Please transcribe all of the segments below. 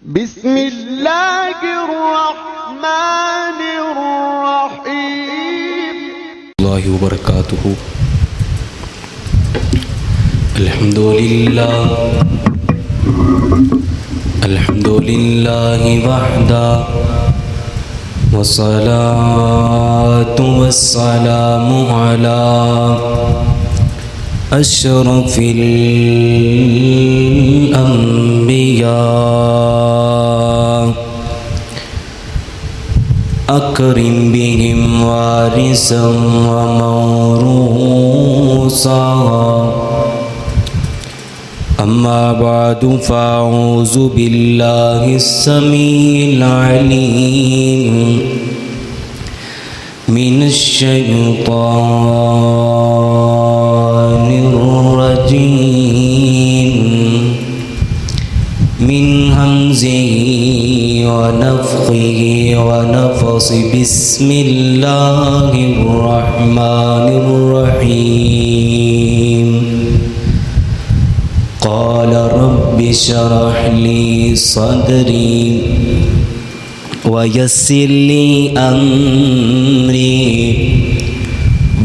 بسم الله الرحمن الرحيم الله وبركاته. الحمد لله وحده، والصلاة والسلام على أشرف الأنبياء، أكرم بهم وارثا وموروثا. أما بعد، فأعوذ بالله السميع العليم من الشيطان الرجيم، من همزه ونفخه ونفثه. بسم الله الرحمن الرحيم. قال رب اشرح لي صدري ويسر لي أمري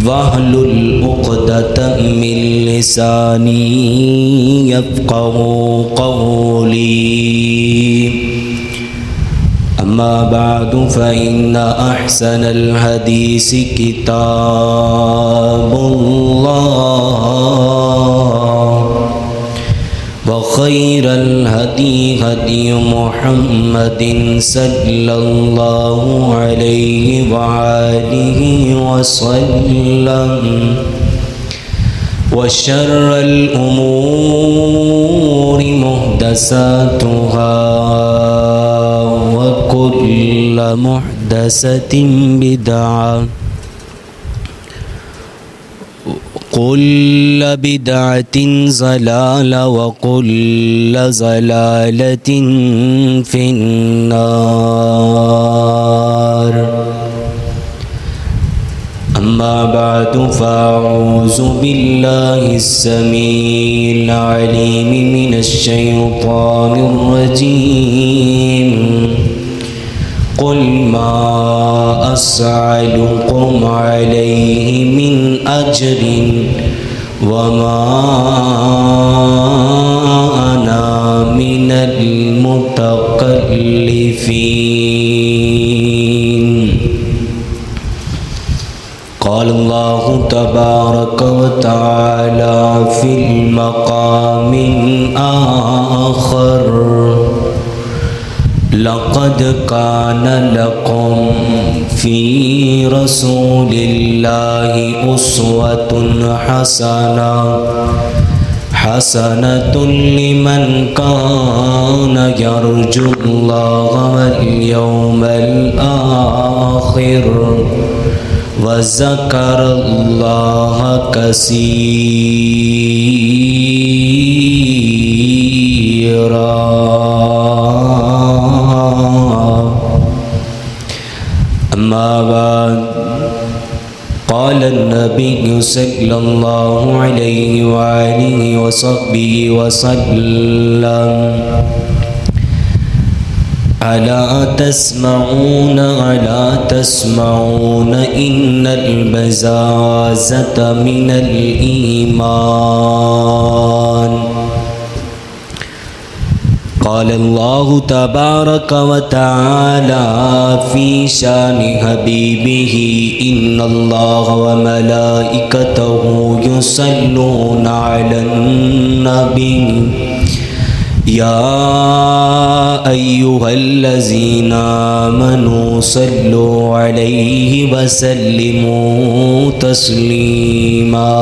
واحلل عقدة من لساني يفقهوا قولي. أما بعد، فإن أحسن الحديث كتاب الله، وخير الهدي هدي محمد صلى الله عليه وآله وسلم، وشر الأمور محدثاتها، وكل محدثة بدعة، كل بدعة ضلالة، وكل ضلالة في النار. أما بعد، فأعوذ بالله السميع العليم من الشيطان الرجيم. قل ما أسألكم عليه من أجر وما أنا من المتكلفين. قال الله تبارك وتعالى في المقام الآخر: لقد كان لكم في رسول الله أسوة حسنة لمن كان يرجو الله واليوم الآخر وذكر الله كثيرا. أما بعد، قال النبي صلى الله عليه وآله وصحبه وسلم: ألا تسمعون إن البزازة من الإيمان. قال الله تبارك وتعالى في شان حبيبه: إن الله وملائكته يصلون على النبي يا أيها الذين آمنوا صلوا عليه وسلموا تسليما.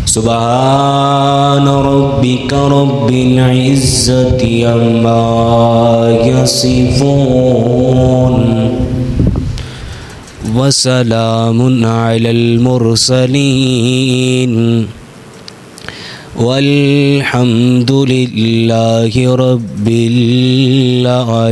سبحان ربك رب العزة عما يصفون، وسلام على المرسلين، والحمد لله رب العالمين.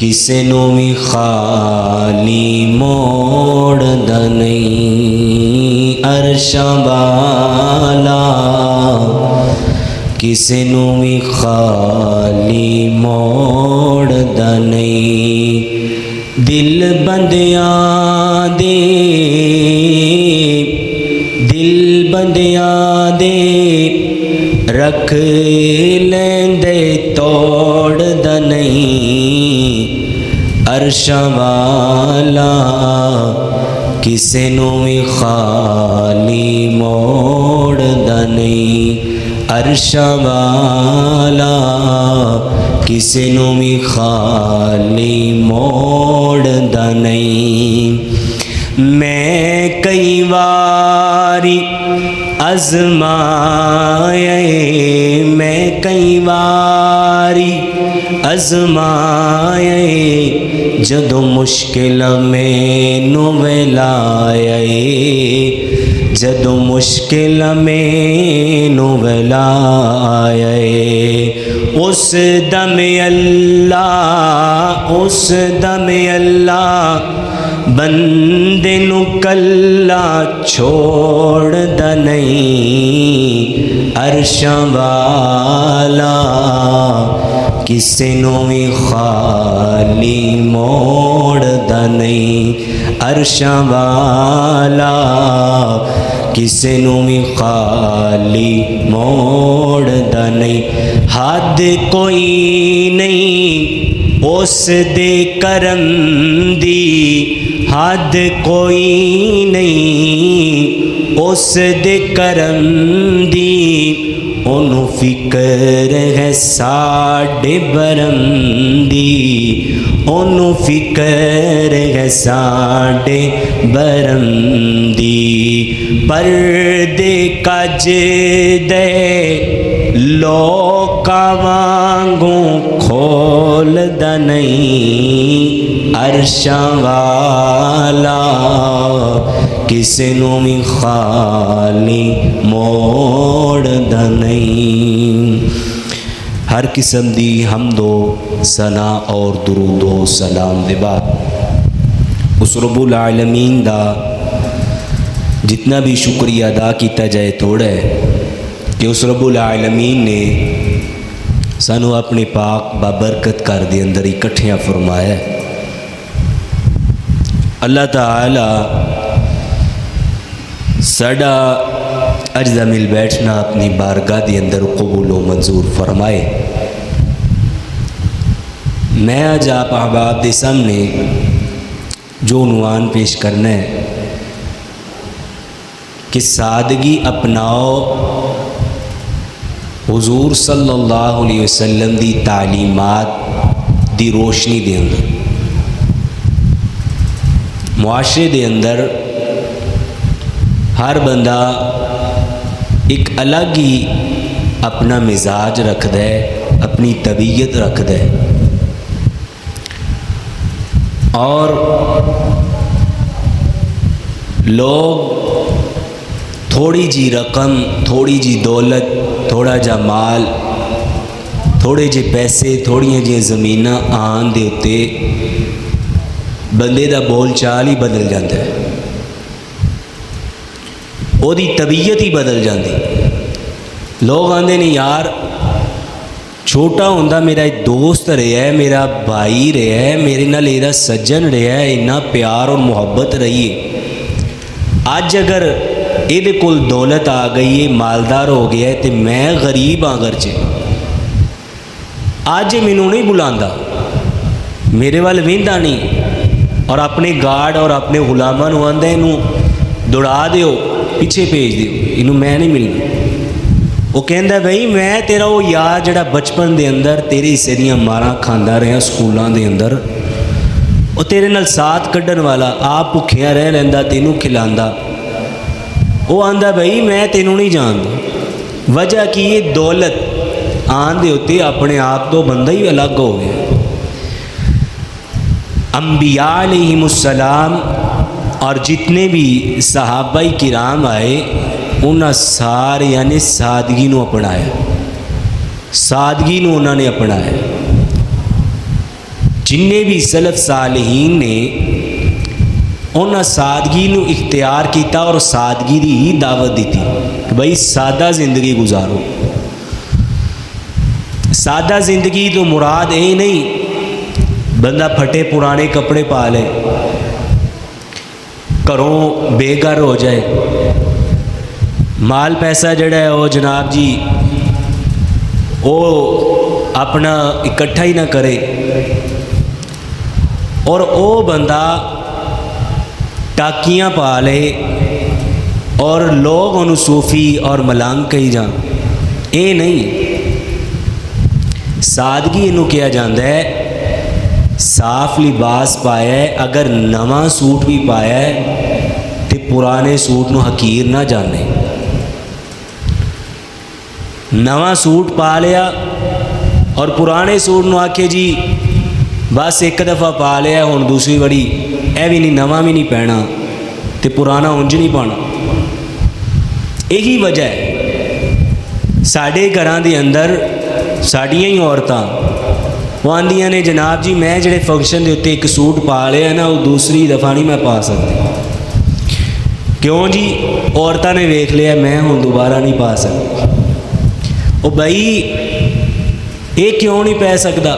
ਕਿਸੇ ਨੂੰ ਵੀ ਖਾਲੀ ਮੋੜਦਾ ਨਹੀਂ ਅਰਸ਼ਾਂ ਵਾਲਾ ਕਿਸੇ ਨੂੰ ਵੀ ਖਾਲੀ ਮੋੜਦਾ ਨਹੀਂ ਦਿਲ ਬੰਦਿਆਂ ਦੇ ਰੱਖ ਲੈਂਦੇ ਤੋੜਦਾ ਨਹੀਂ ਅਰਸ਼ਾਂ ਵਾਲਾ ਕਿਸੇ ਨੂੰ ਵੀ ਖਾਲੀ ਮੋੜਦਾ ਨਹੀਂ ਅਰਸ਼ਾਂ ਵਾਲਾ ਕਿਸੇ ਨੂੰ ਵੀ ਖਾਲੀ ਮੋੜਦਾ ਨਹੀਂ ਮੈਂ ਕਈ ਵਾਰੀ ਅਜ਼ਮਾਏ ਮੈਂ ਕਈ ਵਾਰੀ ਅਜ਼ਮਾਏ ਜਦੋਂ ਮੁਸ਼ਕਿਲ ਮੈਨੂੰ ਵੇਲਾਏ ਜਦੋਂ ਮੁਸ਼ਕਿਲ ਮੈਨੂੰ ਵੇਲਾਏ ਉਸ ਦਮ ਅੱਲਾ ਬੰਦੇ ਨੂੰ ਕੱਲਾ ਛੋੜਦਾ ਨਹੀਂ ਅਰਸ਼ਾਂ ਵਾਲਾ ਕਿਸੇ ਨੂੰ ਵੀ ਖਾਲੀ ਮੋੜਦਾ ਨਹੀਂ ਅਰਸ਼ਾਂ ਵਾਲਾ ਕਿਸੇ ਨੂੰ ਵੀ ਖਾਲੀ ਮੋੜਦਾ ਨਹੀਂ ਹੱਦ ਕੋਈ ਨਹੀਂ ਉਸ ਦੇ ਕਰਮ ਦੀ ਹੱਦ ਕੋਈ ਨਹੀਂ ਉਸ ਦੇ ਕਰਮ ਦੀ ਉਹਨੂੰ ਫਿਕਰ ਹੈ ਸਾਡੇ ਬਰਮ ਦੀ ਉਹਨੂੰ ਫਿਕਰ ਹੈ ਸਾਡੇ ਬਰਮ ਦੀ ਪਰਦੇ ਕੱਜਦੇ ਲੋਕਾਂ ਵਾਂਗੂ ਖੋਲਦਾ ਨਹੀਂ ਅਰਸ਼ਾਂ ਵਾਲਾ ਕਿਸੇ ਨੂੰ ਵੀ ਖਾਲੀ ਮੋੜਦਾ ਨਹੀਂ ہر قسم دی حمد و ثنا اور درود و سلام دے بعد اس رب العالمین دا جتنا بھی شکریہ ادا کیتا جائے تھوڑا ہے کہ اس رب العالمین نے سانو اپنے پاک بابرکت کر دے اندر اکٹھیاں فرمایا ہے اللہ تعالی ساڈا اجزا مل بیٹھنا اپنی بارگاہ دی اندر قبول و منظور فرمائے میں آج آپ احباب دے سامنے جو عنوان پیش کرنا ہے کہ سادگی اپناؤ حضور صلی اللہ علیہ وسلم دی تعلیمات دی روشنی دے اندر معاشرے دے اندر ہر بندہ ایک الگ ہی اپنا مزاج رکھتا ہے اپنی طبیعت رکھتا ہے اور لوگ تھوڑی جی رقم تھوڑی جی دولت تھوڑا جا مال تھوڑے جے پیسے تھوڑیاں جی زمیناں آن دے اتے بندے دا بول چال ہی بدل جاتا ہے وہ دی طبیعت ہی بدل جاتی لوگ آندے نے یار چھوٹا ہوندہ میرا ایک دوست رہا ہے میرا بھائی رہا ہے میرے نال ایدہ سجن رہا ہے اتنا پیار اور محبت رہی ہے آج اگر ایدے کل دولت آ گئی ہے مالدار ہو گیا ہے تو میں غریب ہاں گرچہ آج مینوں نہیں بلاندا میرے وال ویندا نہیں اور اپنے گارڈ اور اپنے غلاماں نوں آندا اینوں دوڑا دیو پیچھے بھیج دیو انہوں میں نہیں ملنا وہ کہندا بھائی میں تیرا وہ یار جڑا بچپن دے اندر تیری حصے دیاں ماراں کھاندا رہا سکولاں دے اندر وہ تیرے نال ساتھ کڈن والا آپ بھکھیاں رہ لیندا تینوں کھلاندا وہ آندا بھائی میں تینوں نہیں جاندا وجہ کی یہ دولت آن دے ہوتے اپنے آپ تو بندہ ہی الگ ہو گیا انبیاء علیہم السلام اور جتنے بھی صحابہ کرام آئے انہاں سارے یعنی سادگی نو اپنایا سادگی نو انہوں نے اپنایا جننے بھی سلف صالحین نے انہاں سادگی نو اختیار کیتا اور سادگی دی ہی دعوت دیتی کہ بھائی سادہ زندگی گزارو. سادہ زندگی تو مراد یہ نہیں بندہ پھٹے پرانے کپڑے پا لے, گھروں بے گھر ہو جائے, مال پیسہ جڑا ہے وہ جناب جی وہ اپنا اکٹھا ہی نہ کرے, اور وہ بندہ ٹاکیاں پا لے اور لوگ انہوں صوفی اور ملنگ کہی جان. اے نہیں, سادگی انہوں کیا جاندہ ہے صاف لباس پایا ہے, اگر نواں سوٹ بھی پایا ہے تو پرانے سوٹ نو حقیر نہ جانے. نواں سوٹ پا لیا اور پرانے سوٹ نو آکھے جی بس ایک دفعہ پا لیا ہوں دوسری بڑی اے بھی نہیں, نواں بھی نہیں پہنا تو پرانا انج نہیں پانا. یہی وجہ ہے ساڑھے گھراں دے اندر ساڑیاں ہی عورتاں وہ آندیاں نے جناب جی میں جڑے فنکشن دے اتے ایک سوٹ پا لیا نا وہ دوسری دفعہ نہیں میں پا سکتی. کیوں جی؟ عورتاں نے ویکھ لیا میں ہوں دوبارہ نہیں پا سکتی. او بھائی یہ کیوں نہیں پہ سکتا؟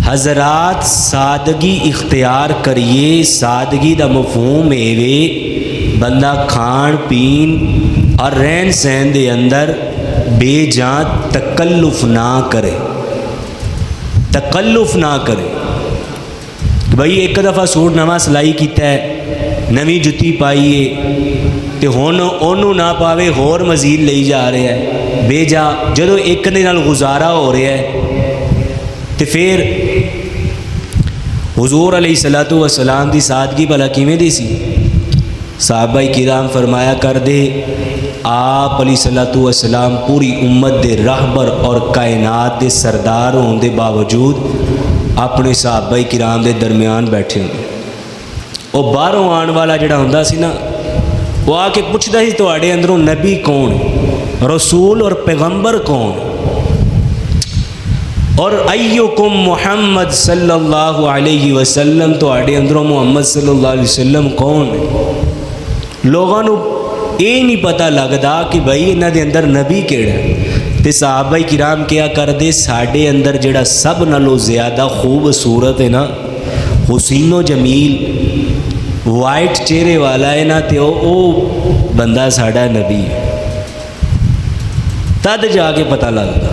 حضرات سادگی اختیار کریے. سادگی دا مفہوم ایوے بندہ کھان پین اور رہن سہن دے اندر بے جان تکلف نہ کرے, تکلف نہ کرے. بھائی ایک دفعہ سوٹ نواں سلائی کیتا ہے, نویں جتی پائیے تے ہن اونوں نہ پاوے ہور مزید لئی جا رہا ہے بے جا. جدو ایک دے نال گزارا ہو رہا ہے تے پھر حضور علیہ الصلوۃ والسلام دی سادگی بھلا کیویں دی سی؟ صحابہ کرام فرمایا کر دے آپ علیہ الصلوۃ والسلام پوری امت دے راہبر اور کائنات دے سردار ہون دے باوجود اپنے صحابہ کرام دے درمیان بیٹھے ہوندے. وہ باہروں آن والا جڑا ہوندا سی نا وہ آ کے پوچھدا سی تواڈے اندروں نبی کون, رسول اور پیغمبر کون, اور ایکم محمد صلی اللہ علیہ وسلم تواڈے اندروں محمد صلی اللہ علیہ وسلم کون ہے. لوگوں نو یہ نہیں پتہ لگتا کہ بھائی انہاں دے اندر نبی کیڑا ہے. تے صحابہ کرام کیا کر دے ساڈے اندر جڑا سب نالوں زیادہ خوبصورت ہے نا, حسین و جمیل وائٹ چہرے والا ہے نا, تے او بندہ ساڈا نبی ہے. تد جا کے پتہ لگتا.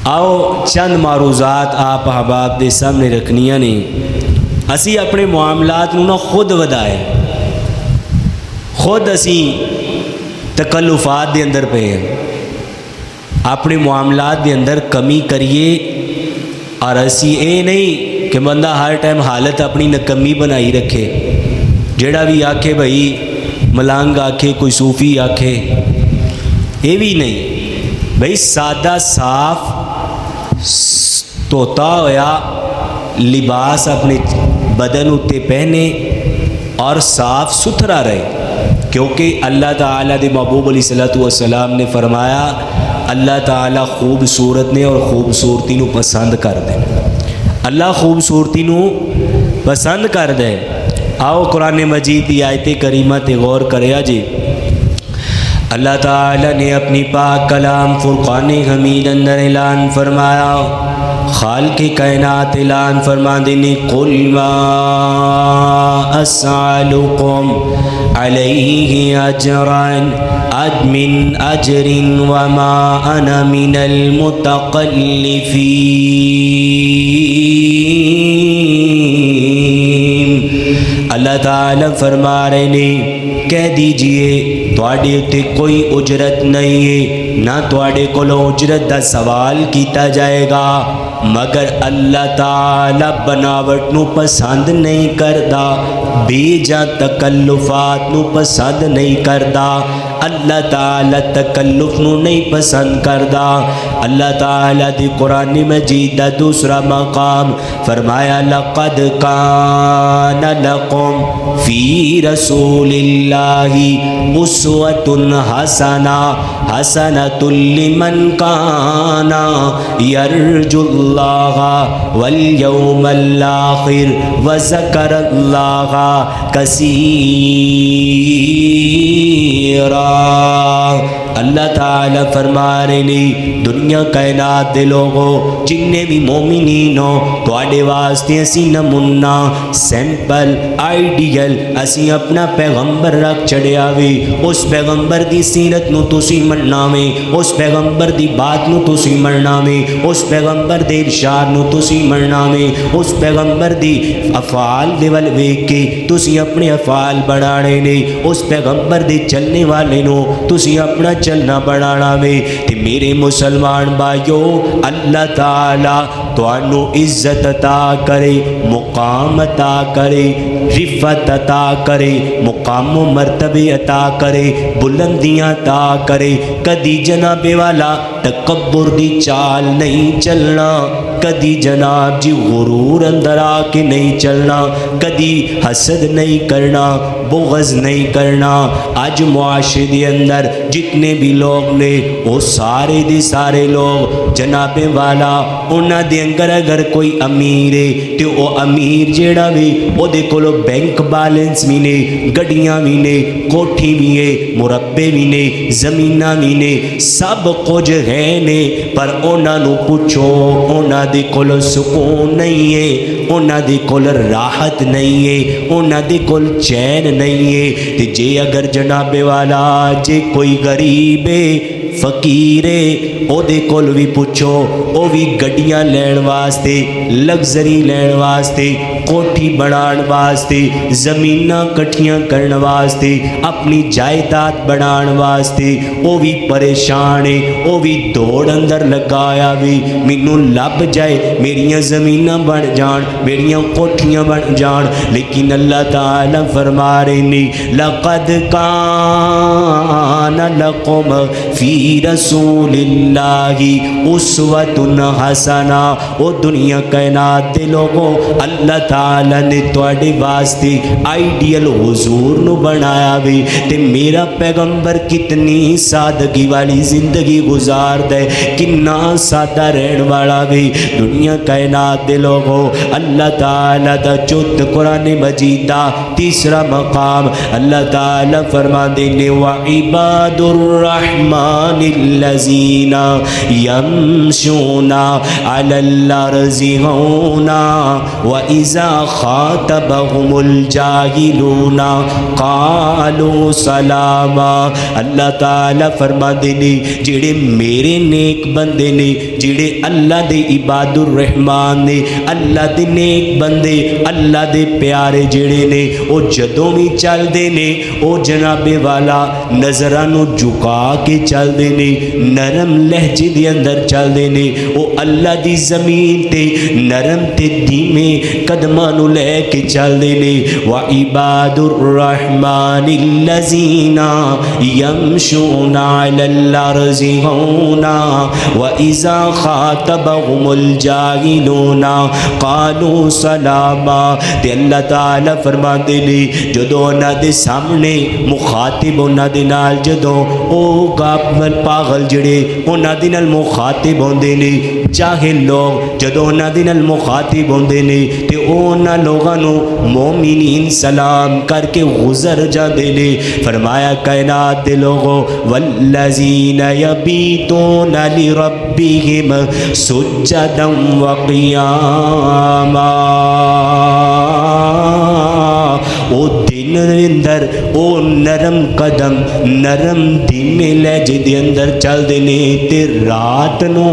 آؤ چند معروضات آپ احباب دے سامنے رکھنیاں نے. اسی اپنے معاملات نو نا خود ودائے, خود اسی تکلفات دے اندر پہ ہیں, اپنے معاملات دے اندر کمی کریے. اور اسی اے نہیں کہ بندہ ہر ٹائم حالت اپنی نکمی بنائی رکھے, جڑا بھی آکھے بھائی ملنگ آکھے کوئی صوفی آکھے, یہ بھی نہیں. بھائی سادہ صاف توتا ہویا لباس اپنے بدن اتے پہنے اور صاف ستھرا رہے, کیونکہ اللہ تعالیٰ دے محبوب علیہ الصلوۃ والسلام نے فرمایا اللہ تعالیٰ خوبصورت نے اور خوبصورتی نو پسند کر دے. اللہ خوبصورتی نو پسند کر دے. آؤ قرآن مجید کی آیت کریمہ تے غور کریا جی. اللہ تعالیٰ نے اپنی پاک کلام فرقان حمید اندر اعلان فرمایا, خالق کائنات اعلان فرما دینے قل ما اسألکم علیہ اجرا من اجر وما انا من المتقلفین. اللہ تعالیٰ فرما رہے نے کہہ دیجئے تواڈے اتے کوئی اجرت نہیں ہے, نہ تواڈے کولوں اجرت دا سوال کیتا جائے گا, مگر اللہ تعالیٰ بناوٹ نو پسند نہیں کردا, بے جا تکلفات نو پسند نہیں کردا. اللہ تعالی تکلف نو نہیں پسند کردا۔ اللہ تعالی دی قرآن مجید دا دوسرا مقام فرمایا لقد کان لکم فی رسول اللہ اسوۃ حسنہ حسنۃ لمن کان یرجو اللہ والیوم الآخر وذکر اللہ کثیرا۔ اللہ تعالی فرما رہے نے دنیا کائنات دے لوگوں جننے بھی مومنین ہو تواڈے واسطے اسی نمونہ سیمپل آئیڈیل اسی اپنا پیغمبر رکھ چڑیا وی، اس پیغمبر دی سیرت نو تسی مننا وے، اس پیغمبر دی بات نو تسی مننا وے، اس پیغمبر دے ارشاد نو تسی مننا وے، اس پیغمبر دی افعال دے ول ویکھ کے تسی اپنے افعال بڑھانے نے، اس پیغمبر دے چلنے والے نو تسی اپنا چلنا بڑھانا وے۔ تے میرے مسلمان بھائیو اللہ تعالی تانوں عزت عطا کرے، مقام عطا کرے، رفعت عطا کرے، مقام و مرتبے عطا کرے، بلندیاں عطا کرے۔ کدی جناب والا تکبر دی چال نہیں چلنا، کدی جناب جی غرور اندر آ کے نہیں چلنا، کدی حسد نہیں کرنا، بغض نہیں کرنا۔ آج معاشرے دے اندر جتنے بھی لوگ نے وہ سارے دے سارے لوگ جناب والا انہاں دے انگر اگر کوئی امیر ہے تو وہ امیر جیڑا بھی وہ دے کولو بینک بیلنس بھی نے، گڈیاں بھی نے، کوٹھی بھی ہے، مربے بھی نے، زمیناں بھی نے، سب کچھ ہے نے، پر انہاں نو پوچھو انہاں دے کولو سکون نہیں ہے، انہاں دے کول راحت نہیں ہے، انہاں دے کول چین نہیں ہے۔ تے جے اگر جناب والا جے کوئی غریب ہے فقیر ہے او دے کول بھی پوچھو او بھی گڈیاں لین واسطے، لگژری لین واسطے، کوٹھی بنان واسطے، زمیناں کٹھیاں کرن واسطے، اپنی جائیداد بنان واسطے او بھی پریشان ہے، او بھی دوڑ اندر لگایا بھی مینوں لب جائے، میریاں زمیناں بن جان، میریاں کوٹھیاں بن جان۔ لیکن اللہ تعالی فرما رہے نے لقد کان لکم فی رسول اللہ اسوۃ حسنہ۔ او دنیا کائنات دے لوگوں اللہ تعالی نے تواڈے واسطے آئیڈیل حضور نو بنایا وے، تے میرا پیغمبر کتنی سادگی والی زندگی گزاردا ہے، کنا سادہ رہن والا وے۔ دنیا کائنات دے لوگوں اللہ تعالی دا چوتھ قرآن مجید دا تیسرا مقام اللہ تعالی فرماندے نے وعباد الرحمن الذین یمشون علی الارض ہونا واذا خاطبهم الجاہلون قالوا سلاما۔ اللہ تعالی فرماندے نے جڑے میرے نیک بندے نے، جڑے اللہ دے عباد الرحمن نے، اللہ دے نیک بندے، اللہ دے پیارے جڑے نے، او جدوں بھی چل دے نے او جناب والا نظراں نو جھکا کے چل دے نے، نرم لہجے دے اندر چل دے نے، او اللہ دی زمین تے نرم تے دھیمے قدماں نو لے کے چل دے نے۔ وعباد الرحمن الذین یمشون علی الارض ہونا واذا خاطبهم الجاہلون قالوا سلاما۔ تے اللہ تعالی فرماندے نے جدوں انہاں دے سامنے مخاطب انہاں دے نال جدوں او غافل پاگل جڑے انہاں دے نال مخاطب ہوندے نے، جاہل لوگ جدوں انہاں دے نال مخاطب ہوندے نے تے انہاں لوگاں نو مومنین سلام کر کے گزر جاندے نے۔ فرمایا کائنات دے لوگوں والذین یبیتون لربہم سجدا وقیاما۔ او دن اندر او نرم قدم نرم دھیمے لہجے دے اندر چل دے نے، تے رات نو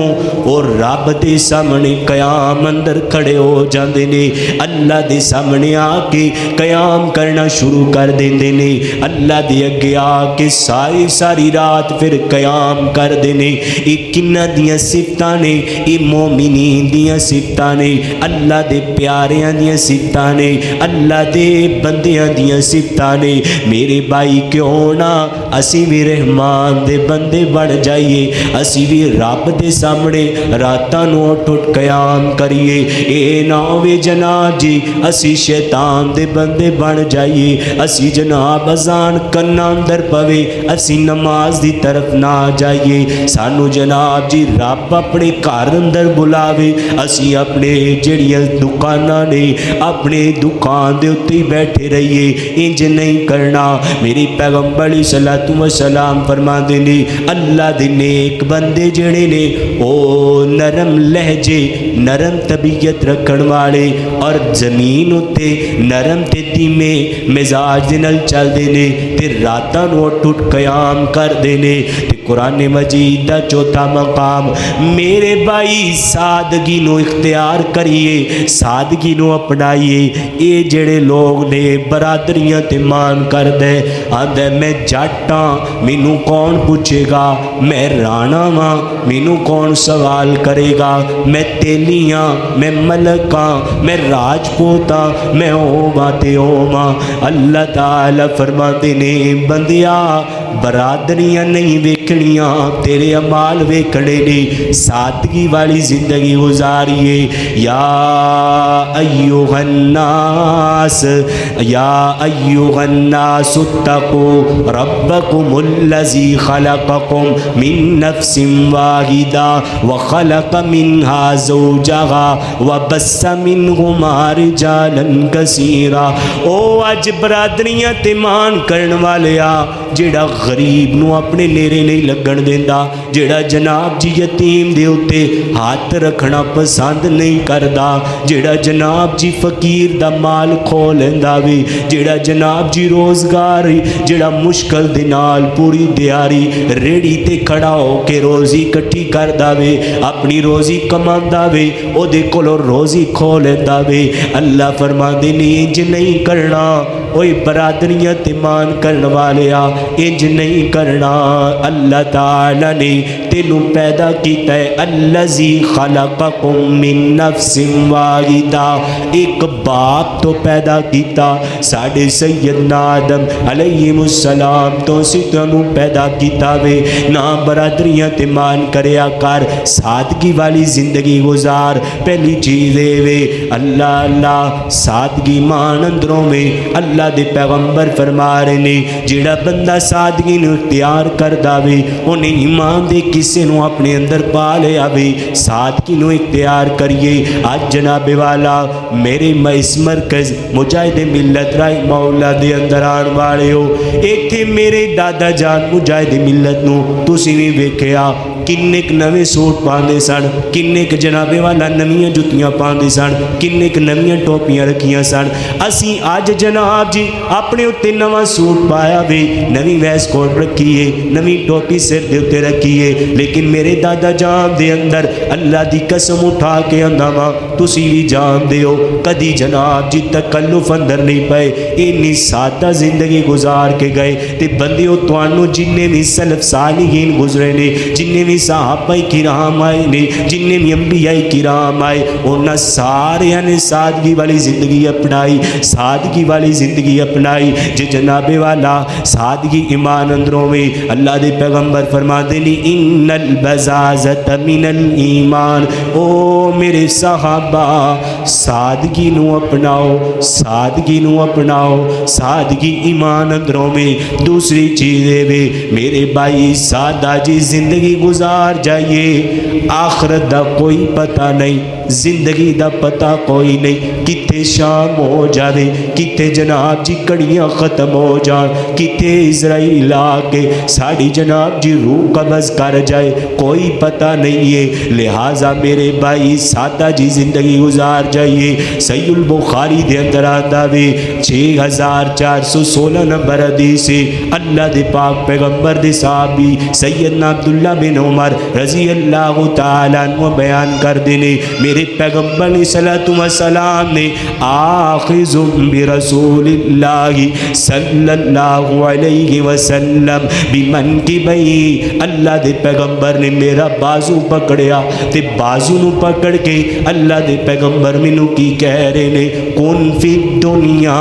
او رب دے سامنے قیام اندر کھڑے ہو جاندے نے، اللہ دے سامنے آ کے قیام کرنا شروع کر دیندے نے، اللہ دے اگے آ کے ساری ساری رات پھر قیام کر دے نے۔ اے کنہ دیاں صفتاں نے، اے مومنین دیاں صفتاں نے، اللہ دے پیاریاں دیاں صفتاں نے، اللہ دے بندیاں دیاں صفتاں نے۔ میرے بھائی کیوں نہ اسی بھی رحمان دے بندے بن جائیے، اسی بھی رب دے سامنے راتاں نو اٹھ اٹھ قیام کریے۔ اے نہ ہوے جناب جی اسی شیطان دے بندے بن جائیے، اسی جناب اذان کنا اندر پوے اسی نماز دی طرف نہ جائیے، سانو جناب جی رب اپنے گھر اندر بلاوے اسی اپنے جڑیاں دکاناں نے اپنے دکان دے اتے بیٹھے رہیے، انج نہیں کرنا۔ میری پیغمبر علیہ الصلوۃ والسلام فرماندے نے اللہ دے نیک بندے جڑے نے او نرم لہجے نرم طبیعت رکھن والے اور زمین اتے نرم تے دھیمے مزاج دے نال چلدے نے تے راتاں نو اٹھ اٹھ قیام کردے نے۔ تے قرآن مجید دا چوتھا مقام میرے بھائی سادگی نو اختیار کریے، سادگی نو اپنائیے۔ اے جڑے لوگ نے برادریاں تے مان کردے آندے میں جٹاں مینوں کون پوچھے گا، میں رانا ہاں مینوں کون سوال کرے گا، میں تیلیاں میں ملکاں میں راجپوت ہاں میں اوما تے اوما۔ اللہ تعالی فرماتے نے بندیا برادریاں نہیں ویکھنیاں تیرے اعمال ویکھنے نے، سادگی والی زندگی گزاریے۔ یا ایھا الناس یا ایھا الناس اتقوا ربکم الذی خلقکم من نفس واحدہ وخلق منها زوجها وبث منہما رجالا کثیرا۔ او اج برادریاں تے مان کرن والیا جڑا غریب نو اپنے نیرے نہیں لگن دیندا، جڑا جناب جی یتیم دے اتے ہاتھ رکھنا پسند نہیں کردا، جڑا جناب جی فقیر دا مال کھو لیندا وے، جڑا جناب جی روزگار جڑا مشکل دے نال پوری دیاری ریڑی تے کھڑا ہو کے روزی کٹھی کردا وے، اپنی روزی کماندا وے، او دے کولوں روزی کھو لیندا وے۔ اللہ فرماندے نے انج نہیں کرنا، اوے برادریاں تے مان کرن والیا انج نہیں کرنا۔ اللہ تعالی نے تینوں پیدا کیتا ہے الذی خلقکم من نفس واحدہ، ایک باپ تو پیدا کیتا، ساڈے سیدنا آدم علیہ السلام تو ستنوں پیدا کیتا وے۔ نہ برادریاں تے مان کریا کر، سادگی والی زندگی گزار۔ پہلی چیز اے وے اللہ اللہ سادگی مان اندروں میں اللہ دے پیغمبر فرما رہے نے جڑا بندہ سادگی نو اختیار کردا وے انہیں ایمان دے کسے نو اپنے اندر پا لیا وے۔ سادگی نو اختیار کریے۔ آج جناب والا میرے اس مرکز مجاہد ملت رحمہ اللہ دے اندر آن والے ہو، ایتھے میرے دادا جان مجاہد ملت نو تسی بھی ویکھیا کنیک نویں سوٹ پاندے سن، کنیک جناب والا نویاں جتیاں پاندے سن، کنیک نویاں ٹوپیاں رکھیاں سن۔ اسی آج جناب جی اپنے اتے نواں سوٹ پایا وے، نویں ویس کوٹ رکھیے، نویں ٹوپی سر دے اتے رکھیے، لیکن میرے دادا جان دے اندر اللہ دی قسم اٹھا کے آندا وا تسی بھی جان دے ہو کدی جناب جی تکلف اندر نہیں پئے، اینی سادہ زندگی گزار کے گئے۔ تے بندیو تانوں جننے بھی سلف صالحین گزرے نے، جننے بھی صحابہ کرام آئے نے، جننے بھی انبیاء کرام آئے، انہاں سارے نے سادگی والی زندگی اپنائی، سادگی والی زندگی اپنائی۔ جے جناب والا سادگی ایمان اندروں میں اللہ دے پیغمبر فرماتے ہیں ان البزازت من الایمان۔ او میرے صحابہ سادگی نو اپناؤ، سادگی نو اپناؤ، سادگی ایمان اندروں میں۔ دوسری چیز ہے وے میرے بھائی سادہ جی زندگی گزار جائیے، آخرت دا کوئی پتہ نہیں، زندگی دا پتہ کوئی نہیں، کتے شام ہو جاوے، کتے جناب جی کڑیاں ختم ہو جان، کتے اسرائیل آ کے ساڑی جناب جی روح قبض کر جائے، کوئی پتہ نہیں ہے۔ لہٰذا میرے بھائی سادہ جی زندگی گزار جائیے۔ صحیح البخاری دے اندر آتا وے 6416 نمبر حدیث سے اللہ دے پاک پیغمبر دے صحابی سیدنا عبداللہ بن عمر رضی اللہ تعالیٰ عنہ بیان کر دینے میرے پیغمبر صلی اللہ علیہ وسلم نے آخذ برسول اللہ صلی اللہ علیہ وسلم بمنکبی، اللہ دے پیغمبر نے میرا بازو پکڑیا تے بازو نو پکڑ کے اللہ دے پیغمبر مینوں کی کہہ رہے نے کن فی دنیا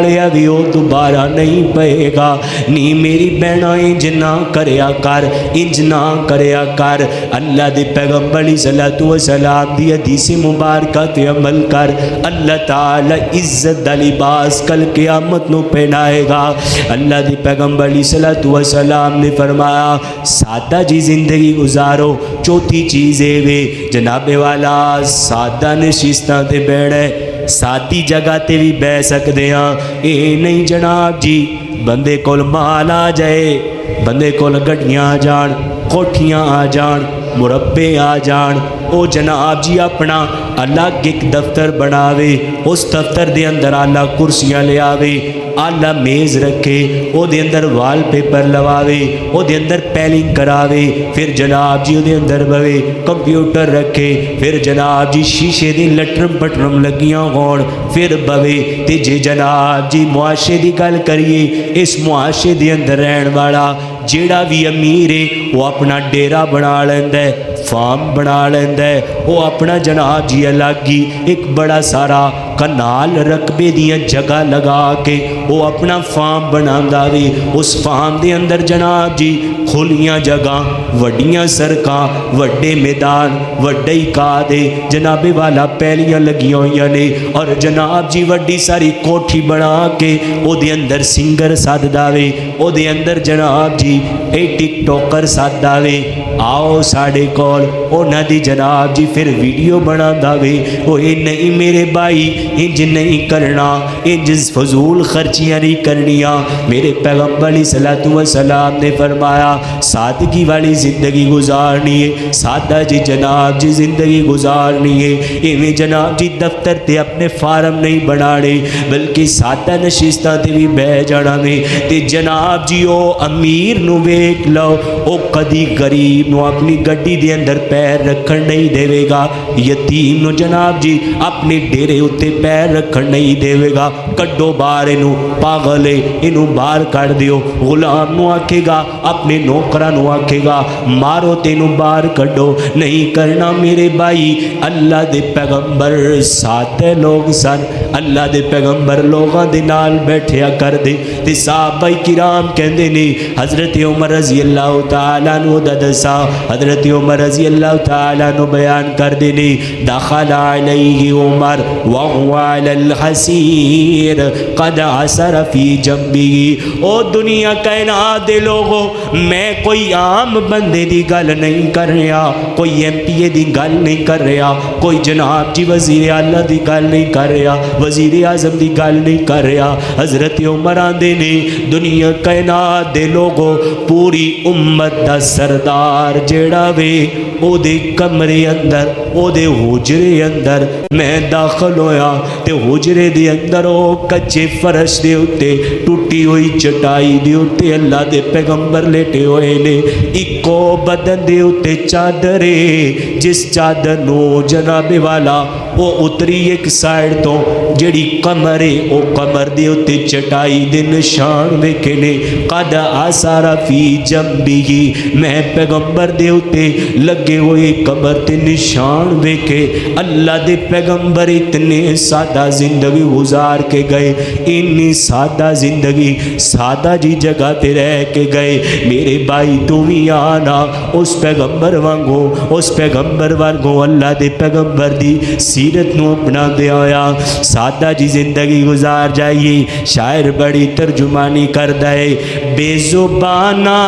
لیا بھی وہ دوبارہ نہیں پئے گا. نہیں میری بہنا انج نہ کریا کر, انج نہ کریا کر. اللہ دے پیغمبر علیہ الصلوۃ والسلام دی حدیث مبارکہ تے عمل کر. اللہ تعالی عزت دا لباس کل قیامت نو پہنائے گا. اللہ دے پیغمبر علیہ الصلوۃ والسلام نے فرمایا سادہ جی زندگی گزارو. چوتھی چیز اے وے جناب والا سادہ نشستاں تے بیٹھے, سادی جگہ تے بھی بہ سکدے ہاں. اے نہیں جناب جی بندے کول مال آ جائے, بندے کول گڈیاں آ جان, کوٹھیاں آ جان, مربے آ جان, او جناب جی اپنا الگ ایک دفتر بناوے, اس دفتر دے اندر اعلیٰ کرسیاں لے آوے, اعلیٰ میز رکھے, او دے اندر وال پیپر لواوے, او دے اندر پیلنگ کراوے, پھر جناب جی او دے اندر بوے کمپیوٹر رکھے, پھر جناب جی شیشے دی لٹرم پٹرم لگیاں ہون, پھر بوے تے جے جناب جی معاشرے دی گل کریے, اس معاشرے دے اندر رہن والا جیڑا بھی امیر ہے وہ اپنا ڈیرا بنا لیندا ہے, فارم بنا لیندا ہے, وہ اپنا جناب جی الگ ہی ایک بڑا سارا کنال رقبے دیاں جگہ لگا کے وہ اپنا فارم بناوندا وے. اس فارم دے اندر جناب جی کھلیاں جگہ, وڈیاں سڑکاں, وڈے میدان, وڈے کاہ دے جناب والا پیلیاں لگیاں ہوئیاں نے, اور جناب جی وڈی ساری کوٹھی بنا کے او دے اندر سنگر ساددا وے, او دے اندر جناب جی اے ٹک ٹوکر ساددا وے. آؤ ساڈے کول انہاں دی جناب جی پھر ویڈیو بناوندا وے. او اے نہیں میرے بھائی انج نہیں کرنا, انج فضول خرچیاں نہیں کرنیاں. میرے پیغمبر علیہ الصلوۃ والسلام نے فرمایا سادگی والی زندگی گزارنی ہے, سادہ جی جناب جی زندگی گزارنی ہے. ایویں جناب جی دفتر تے اپنے فارم نہیں بنانے بلکہ سادہ نشستاں تے بھی بہ جانا وے. تے جناب جی او امیر نو ویکھ لو, او کدی غریب نو اپنی گڈی دے اندر پیر رکھن نہیں دے گا, یتیم نو جناب جی اپنے ڈیرے اتے پیر رکھن نہیں دے گا. کڈو باہر اینو, پاگل ہے اینو باہر کڈ دیو. غلام نو آکھے گا, اپنے نوکراں نو آکھے گا مارو تینو باہر کڈو. نہیں کرنا میرے بھائی. اللہ دے پیغمبر سادے لوگ سن, اللہ دے پیغمبر لوگاں دے نال بیٹھیا کر دے. تے صحابہ کرام کہندے نے حضرت عمر رضی اللہ تعالیٰ عنہ دا دسا, حضرت عمر رضی اللہ تعالیٰ عنہ بیان کر دے نے دخل علیہ عمر وهو علی الحسیر قد عثر فی جنبہ. او دنیا کائنات دے لوگو, میں کوئی عام بندے دی گل نہیں کر رہا, کوئی ایم پی اے دی گل نہیں کر رہا, کوئی جناب جی وزیر اعلیٰ دی گل نہیں کر رہا, وزیر اعظم دی گل نہیں کر رہا. حضرت عمر آندے نے دنیا کائنات دے لوگو پوری امت دا سردار جیڑا وے او دے کمرے اندر, او دے حجرے اندر میں داخل ہویا تے حجرے دے اندر او کچے فرش دے اتے ٹوٹی ہوئی چٹائی دے اتے اللہ دے پیغمبر لیٹے ہوئے نے. اکو بدن دے اتے چادرے, جس چادر نو جناب والا او اتری ایک سائڈ تو جڑی کمرے او کمر دے اتے چٹائی دے نشان ویکھے نے. قد آثار فی جنبہ, میں پیغمبر دے اتے لگے ہوئے کمر تے نشان ویکھے. اللہ دے پیغمبر اتنے سادہ زندگی گزار کے گئے, اتنی سادہ زندگی سادہ جی جگہ تے رہ کے گئے. میرے بھائی تو بھی آنا اس پیغمبر وانگو, اس پیغمبر وانگو اللہ دے پیغمبر دی سیرت نو اپنا دے آیا, سادہ جی زندگی گزار جائیے. شاعر بڑی ترجمانی کر دے, بے زبانہ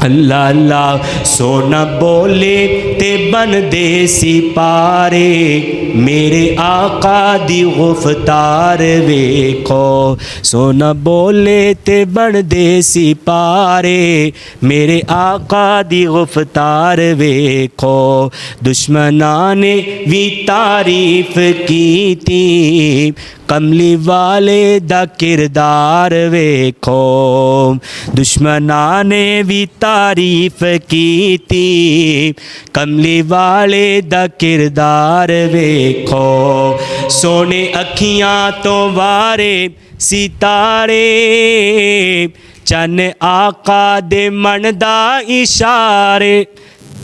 اللہ اللہ سونا بولے تے بن دے سپارے, میرے آقا دی گفتار ویکھو. سونا بولے تے بن دے سپارے, میرے آقا دی گفتار ویکھو. دشمناں نے بھی تعریف کی تھی, کملی والے دا کردار ویکھو. دشمناں نے بھی تعریف کی تھی, کملی والے دا کردار ویکھو. سونے اکھیاں تو وارے ستارے, چن آقا دے من دا اشارے,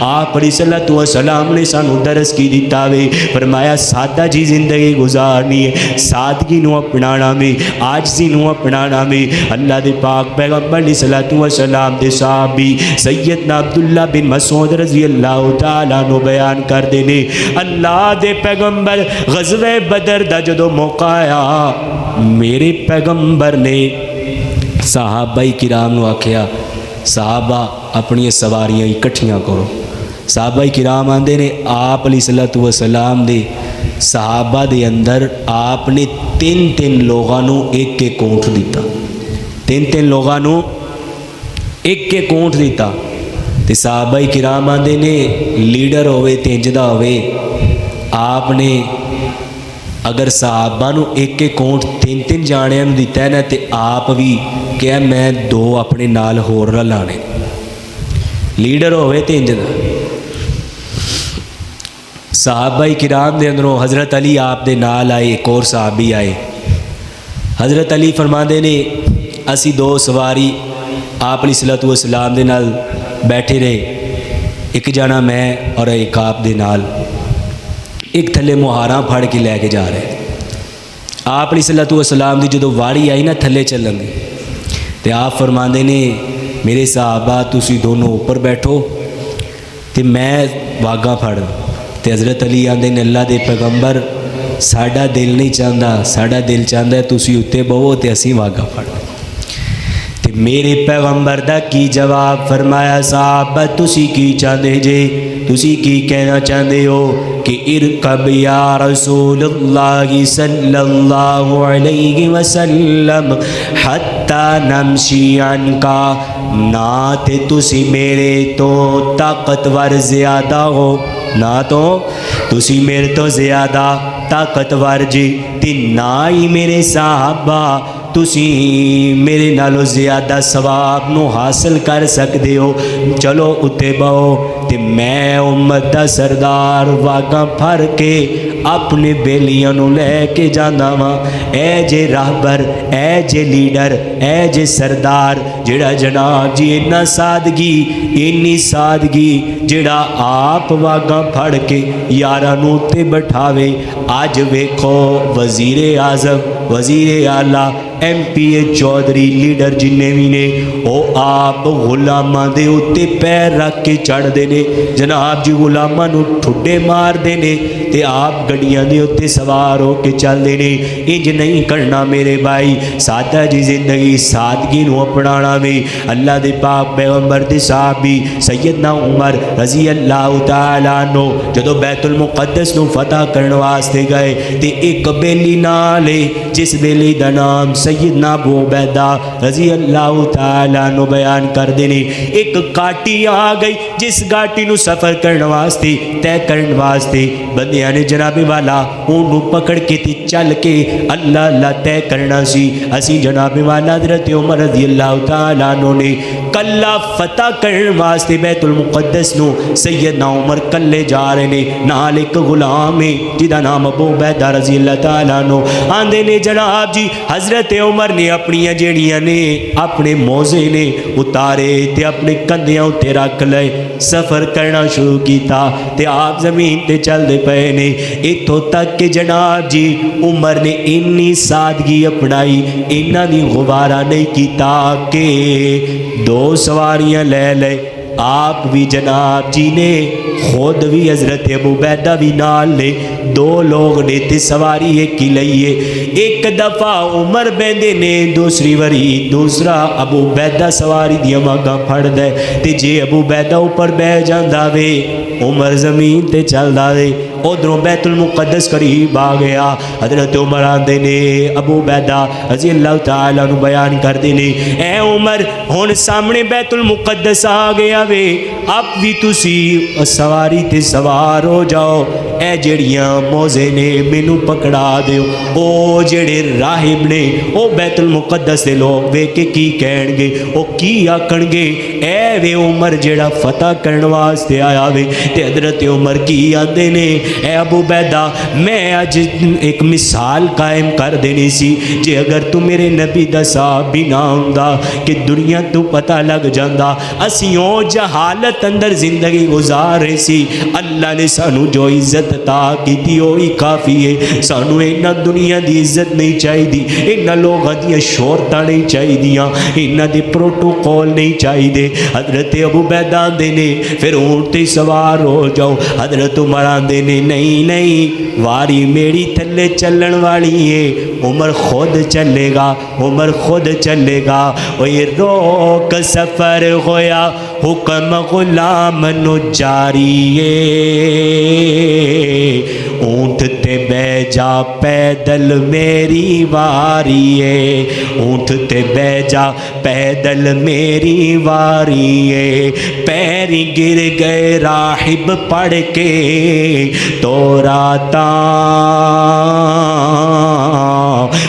آپ علیہ الصلوۃ والسلام نے سانو درس کی دیتا وے. فرمایا سادہ جی زندگی گزارنی ہے, سادگی نو اپنانا وے, عاجزی نو اپنانا وے. اللہ دے پاک پیغمبر علیہ الصلوۃ والسلام دے صحابی سیدنا عبداللہ بن مسعود رضی اللہ تعالیٰ عنہ بیان کر دینے, اللہ دے پیغمبر غزوہ بدر دا جدو موقع آیا, میرے پیغمبر نے صحابہ کرام نو آکھیا صحابہ اپنی سواریاں اکٹھیاں کرو. صحابہ کرام آندے نے آپ علیہ الصلوۃ والسلام دے صحابہ دے اندر آپ نے تین لوگاں نو ایک ایک اونٹ دیتا, تین لوگاں نو ایک ایک اونٹ دیتا. تے صحابہ کرام آندے نے لیڈر ہوئے تینجدہ ہوئے, آپ نے اگر صحابہ نو ایک ایک اونٹ تین جانیاں نو دیتا ہے نا, تے آپ بھی کہ میں 2 اپنے نال ہور لانے. لیڈر ہوئے تینجدہ. صحابہ کرام دے اندروں حضرت علی آپ دے نال آئے, ایک اور صحابی آئے. حضرت علی فرماندے نے اسی 2 سواری آپ علیہ الصلوۃ والسلام دے نال بیٹھے رہے, ایک جانا میں اور ایک آپ دے نال, ایک تھلے مہاراں پھڑ کے لے کے جا رہے. آپ علیہ الصلوۃ والسلام دی جدو واری آئی نا تھلے چلن دی, تے آپ فرماندے نے میرے صحابہ تسی دونوں اوپر بیٹھو تے میں واگاں پھڑ. تے حضرت علی آندے نے اللہ دے پیغمبر ساڈا دل نہیں چاہتا, ساڈا دل چاہتا ہے تسی اتے بہو تے اسی واگاں پھڑ. تے میرے پیغمبر دا کی جواب فرمایا صحابہ تسی کی چاہتے جے, تسی کی کہنا چاہتے ہو کہ ارکب یا رسول اللہ صلی اللہ علیہ وسلم حتی نمشی عنکا, نہ تے تسی میرے تو طاقتور زیادہ ہو, نہ تو تسی میرے تو زیادہ طاقتور جی, تے نہ ہی میرے صحابہ تسی میرے نالو زیادہ ثواب نو حاصل کر سکتے ہو. چلو اتے بہو تے میں امت دا سردار واگاں پھر کے اپنے بیلیاں نو لے کے جانا وا. اے جے راہبر, اے جے لیڈر, اے جے سردار, جڑا جناب جی اتنا سادگی, اتنی سادگی جڑا آپ واگاں پھڑ کے یاراں نو تے بٹھاوے. آج ویکھو وزیر اعظم, وزیر اعلیٰ, ایم پی اے چودھری, لیڈر جننے بھی نے او آپ غلاماں دے اتے پیر رکھ کے چڑھ دینے, جناب جی غلاماں نو ٹھڈے مار دینے, تے آپ گڑیاں دے اتے سوار ہو کے چل دینے. انج نہیں کرنا میرے بھائی, سادہ جی زندگی سادگی نو اپنانا وے. اللہ دے پاک پیغمبر دے صحابی سیدنا عمر رضی اللہ تعالیٰ عنہ جدو بیت المقدس نو فتح کرن واسطے گئے, تے ایک بیلی نالے جس بیلی دا نام سیدنا ابو عبیدہ رضی اللہ تعالیٰ عنہ بیان کر دینے. ایک گاٹی آ گئی جس گاٹی نو سفر کرن واسطے, طے کرن واسطے بندیاں نے جناب والا اونوں پکڑ کے تے چل کے اللہ اللہ طے کرنا سی. اسی جناب والا حضرت عمر رضی اللہ تعالیٰ عنہ نے کلا فتح کرن واسطے بیت المقدس نو سیدنا عمر کلے جا رہے نے, نال ایک غلام ہے جدا نام ابو عبیدہ رضی اللہ تعالیٰ عنہ. آندے نے جناب جی حضرت عمر نے اپنی جیڑیاں نے اپنے موزے نے اتارے تے اپنے کندھیاں تے رکھ لے, سفر کرنا شروع کیتا تے آپ زمین تے چل دے پے نے. اتھوں تک کہ جناب جی عمر نے اتنی سادگی اپنائی, انہاں دی غبارہ نہیں کیتا کہ 2 سواریاں لے لے. آپ بھی جناب جی نے خود بھی حضرت ابو عبیدہ بھی نال نے, 2 لوگ نے تے سواری ایک ہی لئیے. ایک دفعہ عمر بیندے نے, دوسری وری دوسرا ابو عبیدہ سواری دیا ماگاں پھڑ دے, تے جے ابو عبیدہ اوپر بہ جاندا وے عمر زمین تے چل دا وے. ادھروں بیت المقدس قریب آ گیا. حضرت عمر آندے نے ابو عبیدہ رضی اللہ تعالیٰ عنہ بیان کر دینے, اے عمر ہن سامنے بیت المقدس آ گیا وے, اب بھی تسی سواری تے سوار ہو جاؤ. اے جڑیاں موزے نے مینوں پکڑا دیو۔ او جڑے راہب نے او بیت المقدس دے لوگ ویکھ کے کی کہن گے، او کی آکھن گے اے وے عمر جڑا فتح کرن واسطے آیا وے۔ تے حضرت عمر کی آندے نے اے ابو عبیدہ میں اج ایک مثال قائم کر دینی سی، جے اگر تو میرے نبی دا صحابی نہ ہوندا کہ دنیا تو پتہ لگ جاندا اسی او جہالت اندر زندگی گزارے سی۔ اللہ نے سانو جو عزت عطا کیتی وہی کافی ہے، سانو اینا دنیا دی عزت نہیں چاہی دی، اینا لوگاں دی شہرتاں نہیں چاہی دیاں، اینا دی پروٹوکول نہیں چاہی دے۔ حضرت ابو عبیدہ آندے نے پھر اونٹ تے سوار ہو جاؤ۔ حضرت عمر آندے نے نہیں نہیں واری میری تھلے چلن والی ہے، عمر خود چلے گا، عمر خود چلے گا۔ وہی روک سفر ہویا حکم غلام نو جاری ہے، اونٹ تے بہ جا پیدل میری واری ہے، اونٹ تے بہ جا پیدل میری واری ہے۔ پیری گر گئے راہب پڑھ کے توراتا،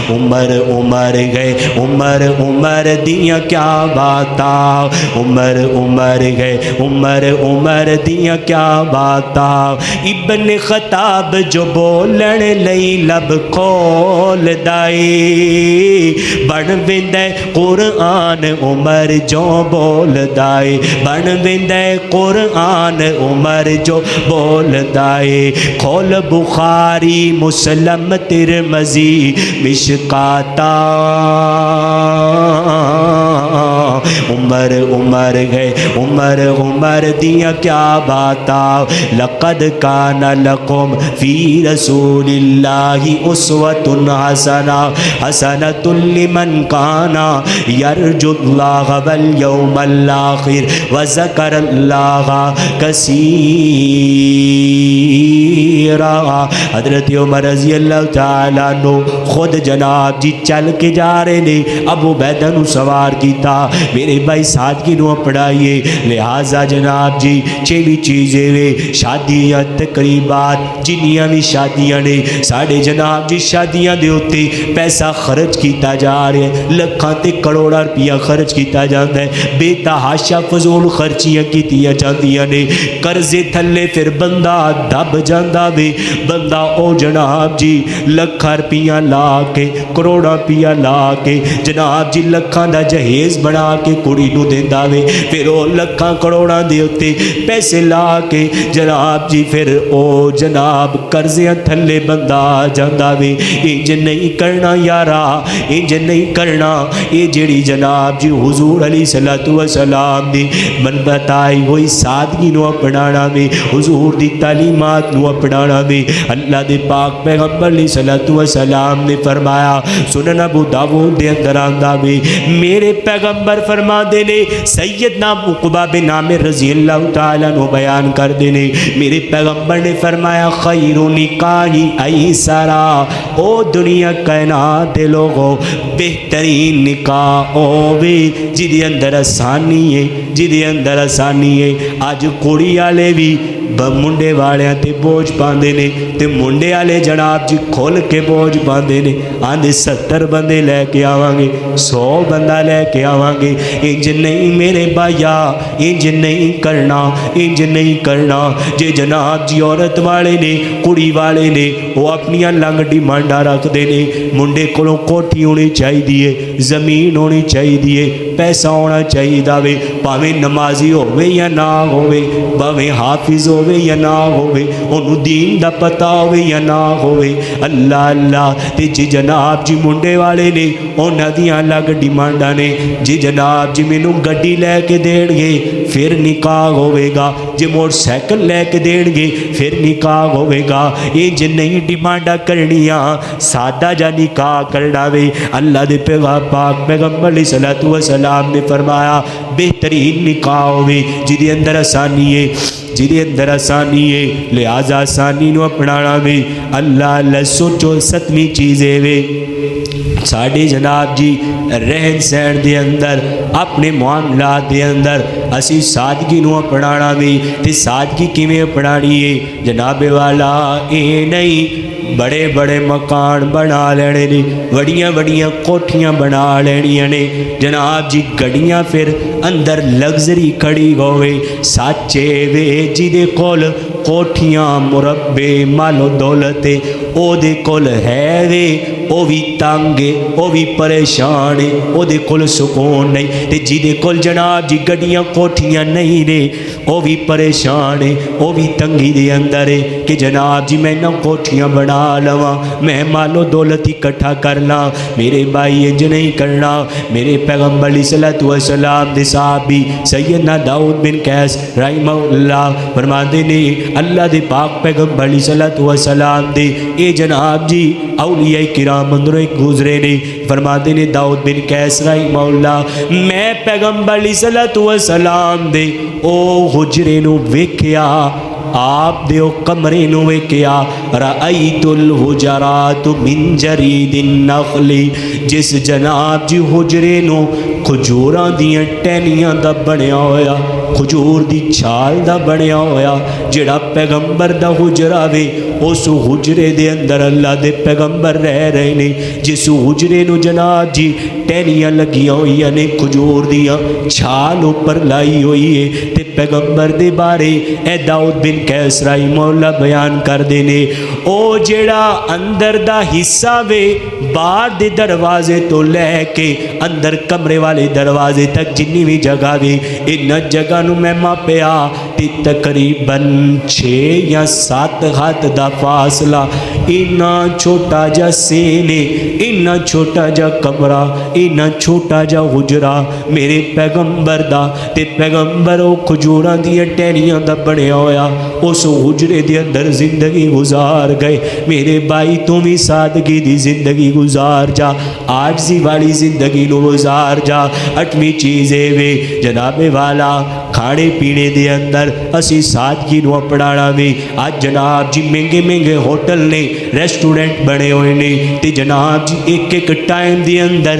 عمر عمر گئے عمر عمر دیاں کیا باتاں، عمر عمر گئے عمر عمر دیاں کیا باتاں۔ ابن خطاب جو بولن لئی لب کھول دائی، بن ویندے قرآن عمر جو بول دائی، بن ویندے قرآن عمر جو بول دائی۔ کھول بخاری مسلم ترمذی مشکاتا، عمر عمر گئے عمر عمر دیاں کیا باتاں۔ لقد کان لکم فی رسول اللہ اسوۃ حسنہ، حسنۃ لمن کان یرجو اللہ والیوم الآخر وذکر اللہ کثیرا۔ حضرت عمر رضی اللہ تعالیٰ عنہ خود جناب جی چل کے جا رہے نے، ابو عبیدہ نو سوار کیتا، میرے بھائی سادگی نو اپنائیے۔ لہٰذا جناب جی چیلی چیزیں وے شادیاں تقریبات جنیاں بھی شادیاں نے ساڑھے جناب جی شادیاں دے ہوتے پیسہ خرچ کیتا جا رہے ہیں، لکھاں تے کروڑا روپیہ خرچ کیتا جاتا ہے، بے تحاشا فضول خرچیاں کیتیاں جاندیاں نے، قرضے تھلے پھر بندہ دب جاندا وے۔ بندہ او جناب جی لکھاں روپیہ لا کے کروڑا روپیہ لا کے جناب جی لکھاں دا جہیز بنا کے کڑی نو دیندا وے، پھر او لکھاں کروڑاں دے اتے پیسے لا کے جناب جی پھر او جناب قرضیاں تھلے بندہ جاندا وے۔ انج نہیں کرنا یارا، انج نہیں کرنا۔ یہ جڑی جناب جی حضور علیہ الصلوۃ والسلام دی من بتائی ہوئی سادگی نو اپنانا وے، حضور دی تعلیمات نو اپنانا وے۔ اللہ دے پاک پیغمبر علیہ الصلوۃ والسلام نے فرمایا، سنن ابو داؤد دے اندر آندا وے، میرے پیغمبر فرما دے نے، سیدنا عقبہ بن عامر رضی اللہ تعالیٰ عنہ بیان کر دے نے، میرے پیغمبر نے فرمایا خیر نکاح ایسرا، او دنیا کائنات دے لوگوں بہترین نکاح ہووے جدے اندر آسانی ہے، جدے اندر آسانی ہے۔ اج کڑی والے بھی منڈے والے تے بوجھ پاندے نے تے منڈے والے جناب جی کھول کے بوجھ پاندے نے، آندے 70 بندے لے کے آواں گے، 100 بندہ لے کے آواں گے۔ انج نہیں میرے بھائیا، انج نہیں کرنا، انج نہیں کرنا۔ جے جناب جی عورت والے نے کڑی والے نے وہ اپنیاں لنگ ڈیمانڈاں رکھ دے نے، منڈے کولوں کوٹھی ہونی چاہیے، زمین ہونی چاہیے، پیسہ ہونا چاہیے وے، پاویں نمازی ہوے یا نہ ہوے، پاویں حافظ ہوے یا نہ ہوے، انہوں دین دا پتہ ہوے یا نہ ہوے۔ اللہ اللہ تے جی جناب جی منڈے والے نے انہاں دیاں الگ ڈیمانڈاں نے، جی جناب جی مینوں گڈی لے کے دین گے پھر نکاح ہوے گا، جی موٹر سائیکل لے کے دین گے پھر نکاح ہوے گا۔ یہ جی نہیں ڈیمانڈاں کرنیاں، سادہ جا نکاح کرنا وے۔ اللہ دے پاک پیغمبر علیہ الصلوۃ والسلام نے فرمایا بہترین نکاح ہوے جدے اندر آسانی ہے۔ جدے اندر آسانی ہے لہذا آسانی نو اپنانا وے اللہ اللہ سوچو ستویں چیز ہے وے ساڑھے جناب جی رہن سہن دے اندر اپنے معاملات دے اندر اسی سادگی نو اپنانا وے تے سادگی کیویں اپنانی ہے جناب والا اے نہیں بڑے بڑے مکان بنا لینے نے بڑیاں بڑیاں کوٹھیاں بنا لینیاں نے جناب جی گڑیاں پھر اندر لگزری کھڑی ہوئے سچے وے جی دے کول کوٹھیاں مربے مال و دولت او دے کول ہے وے او بھی تانگے او بھی پریشان ہے او دے کول سکون نہیں تے جی دے کول جناب جی گڑیاں کوٹھیاں نہیں نے او بھی پریشان ہے او بھی تنگی دے اندر ہے کہ جناب جی میں نہ کوٹھیاں بنا لواں میں مال و دولت اکٹھا کرنا میرے بھائی انج نہیں کرنا میرے پیغمبر علیہ الصلوۃ والسلام دے صحابی سیدنا داؤد بن قیس رحمہ اللہ فرماتے نے اللہ دے پاک پیغمبر علیہ الصلوۃ والسلام دے اے جناب جی اولیاء کرام اندروں ایک گزرے نے فرماتے نے داؤد بن قیس رحمہ اللہ میں پیغمبر علیہ الصلوۃ والسلام دے او حجرے نو ویکھیا آپ دیو کمرے نو ویکھیا رأیت الحجرات من جرید النخل جس جناب جی حجرے نو کھجوراں دیاں ٹہنیاں دا بنیا ہویا کھجور دی چھال دا بنیا ہویا جڑا پیغمبر دا حجرہ وے اس حجرے دے اندر اللہ دے پیغمبر رہ رہے نے جس حجرے نو جناب جی ٹہنیاں لگیاں ہوئی نے کھجور دیاں چھال اوپر لائی ہوئی ہے تے پیغمبر دے بارے اے داؤد بن قیس رحمہ اللہ بیان کر دینے او جڑا اندر دا حصہ وے باہر دے دروازے تو لے کے اندر کمرے والے دروازے تک جنی بھی جگہ وے ان جگہ نو میں ماپیا تے تقریباً 6 یا 7 ہاتھ دا فاصلہ اینا چھوٹا جا سینے اینا چھوٹا جا کمرہ اینا چھوٹا جا حجرہ میرے پیغمبر دا تے پیغمبر او کھجوراں دیا ٹہنیاں دا بنیا ہویا اس حجرے دے اندر زندگی گزار گئے میرے بھائی تم بھی سادگی دی زندگی گزار جا عاجزی والی زندگی نو گزار جا 8ویں چیز ہے وے جناب والا کھانے پینے دے اندر اسی سادگی نو اپنانا وے آج جناب جی مہنگے مہنگے ہوٹل نے ریسٹورنٹ بنے ہوئے نے تے جناب جی ایک ایک ٹائم دے اندر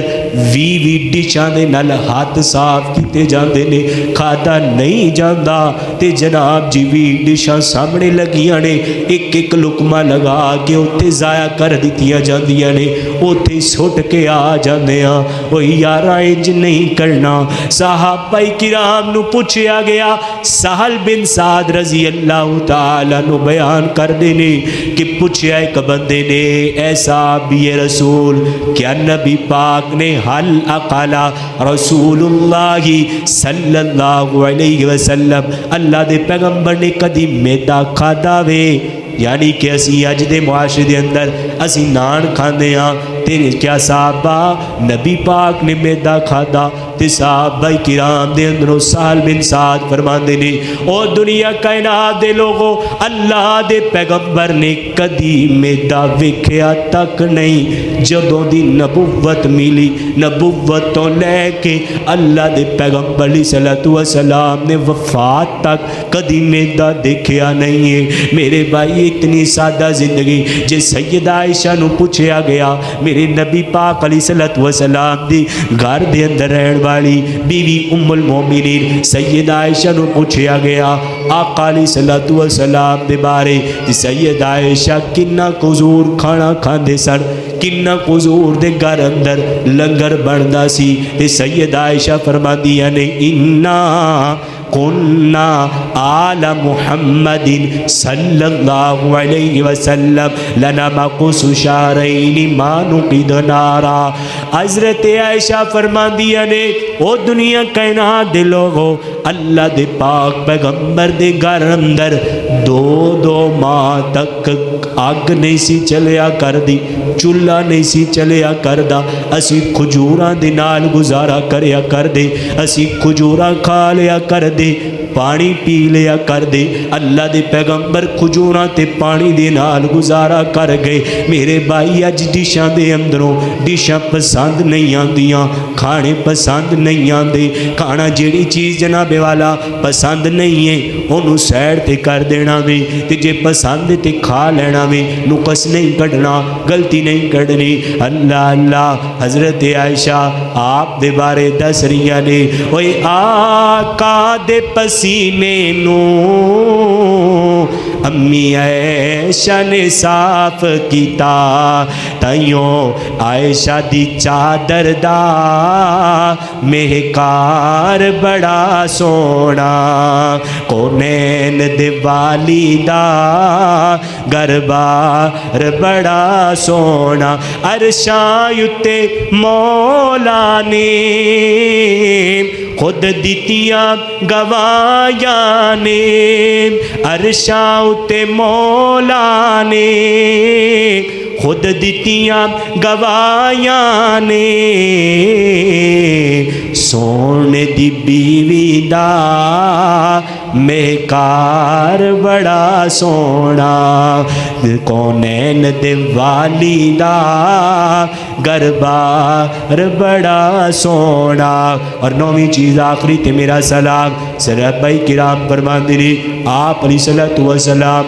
20 ڈشاں دے نال ہاتھ صاف کیتے جاندے نے کھادا نہیں جاندا تے جناب جی 20 ڈشاں سامنے لگیاں نے ایک ایک لقمہ لگا کے اوتے ضائع کر دتیاں جاندیاں نے اوتے سٹ کے آ جاندے ہاں او یارا انج نہیں کرنا صحابہ کرام نو پوچھیا گیا سہل بن سعد رضی اللہ تعالیٰ نو بیان کر دینے کہ پوچھیا ایک بندے نے ایسا بھی رسول کیا نبی پاک نے حل اقالا رسول اللہ صلی اللہ علیہ وسلم اللہ دے پیغمبر نے کدی میدا کھادا وے یعنی کہ اسی اج دے معاشرے دے اندر اسی نان کھاندے ہاں تے کیا صحابہ نبی پاک نے میدا کھادا تے صحابہ کرام دے اندروں سہل بن سعد فرماندے نے او دنیا کائنات دے لوگوں اللہ دے پیغمبر نے کدی میدا ویکھیا تک نہیں جدوں دی نبوت ملی نبوت تو لے کے اللہ دے پیغمبر علیہ الصلوۃ والسلام نے وفات تک کدی میدا دیکھیا نہیں ہے میرے بھائی اتنی سادہ زندگی جے سیدہ عائشہ نو پوچھیا گیا میرے نبی پاک علیہ الصلوۃ والسلام دی گھر دے اندر رہن والی بیوی ام المومنین سیدہ عائشہ نو پوچھیا گیا آقا علیہ الصلوۃ والسلام دے بارے سیدہ عائشہ کنا حضور کھانا کھاندے سن کنا حضور دے گھر اندر لنگر بندا سی تے سیدہ عائشہ فرماندیاں نے انا کنا آل محمد صلی اللہ علیہ وسلم لنمقص شارین ما نقد نارا حضرت عائشہ فرماندیاں نے او دنیا کائنات دے لوگوں اللہ دے پاک پیغمبر دے گھر اندر 2 ماہ تک آگ نہیں سی چلیا کر دی چولہا نہیں سی چلیا کردا اسی کھجوراں دے نال گزارا کریا کر دے اسی کھجوراں کھا لیا کر دے پانی پی لیا کر دے. اللہ دے پیغمبر کھجوراں تے پانی دے نال گزارا کر گئے. میرے بھائی اج ڈشاں دے اندروں ڈشاں پسند نہیں آندیاں, کھانے پسند نہیں آندے. کھانا جیڑی چیز جناب والا پسند نہیں ہے انہوں سیڈ تے کر دینا وے, تے جے پسند تے کھا لینا وے. نقص نہیں کڈنا, غلطی نہیں کڈنی. اللہ اللہ. حضرت عائشہ آپ دے بارے دس رہیاں نے, اوے آقا دے پسینے نو امی عائشہ نے صاف کیتا, تائیوں عائشہ دی چادر دا مہکار بڑا سونا. کونین دے والی دا گربار بڑا سونا. عرشاں اتے مولا نے خود دیتیاں گوایاں نے. عرشاں اتے مولا نے خود دیتیاں گوایاں نے. سونے دی بیوی دا مہکار بڑا سونا. کونین دے والی دا گربار بڑا سونا. اور نویں چیز آخری تے میرا سلام صحابہ کرام فرماندے نے آپ علیہ الصلوۃ والسلام